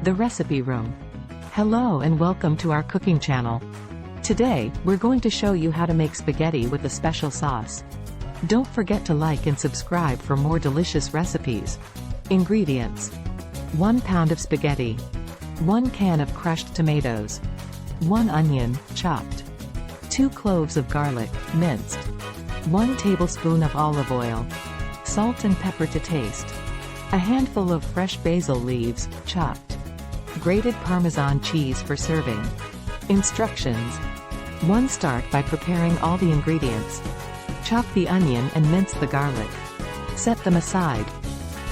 The Recipe Room. Hello and welcome to our cooking channel. Today, we're going to show you how to make spaghetti with a special sauce. Don't forget to like and subscribe for more delicious recipes. Ingredients: 1 pound of spaghetti, 1 can of crushed tomatoes, 1 onion, chopped, 2 cloves of garlic, minced, 1 tablespoon of olive oil, salt and pepper to taste, a handful of fresh basil leaves, chopped, grated Parmesan cheese for serving. Instructions: 1. Start by preparing all the ingredients. Chop the onion and mince the garlic. Set them aside.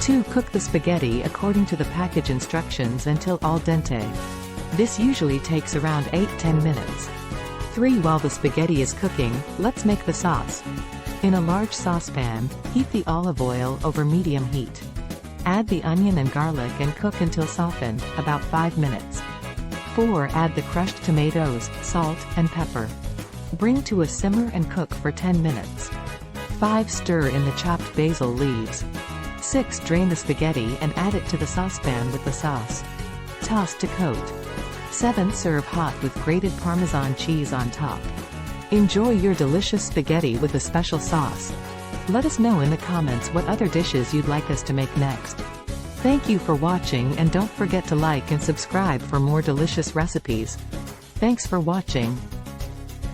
2. Cook the spaghetti according to the package instructions until al dente. This usually takes around 8-10 minutes. 3. While the spaghetti is cooking, let's make the sauce. In a large saucepan, heat the olive oil over medium heat. Add the onion and garlic and cook until softened, about 5 minutes. 4. Add the crushed tomatoes, salt, and pepper. Bring to a simmer and cook for 10 minutes. 5. Stir in the chopped basil leaves. 6. Drain the spaghetti and add it to the saucepan with the sauce. Toss to coat. 7. Serve hot with grated Parmesan cheese on top. Enjoy your delicious spaghetti with a special sauce. Let us know in the comments what other dishes you'd like us to make next. Thank you for watching and don't forget to like and subscribe for more delicious recipes. Thanks for watching.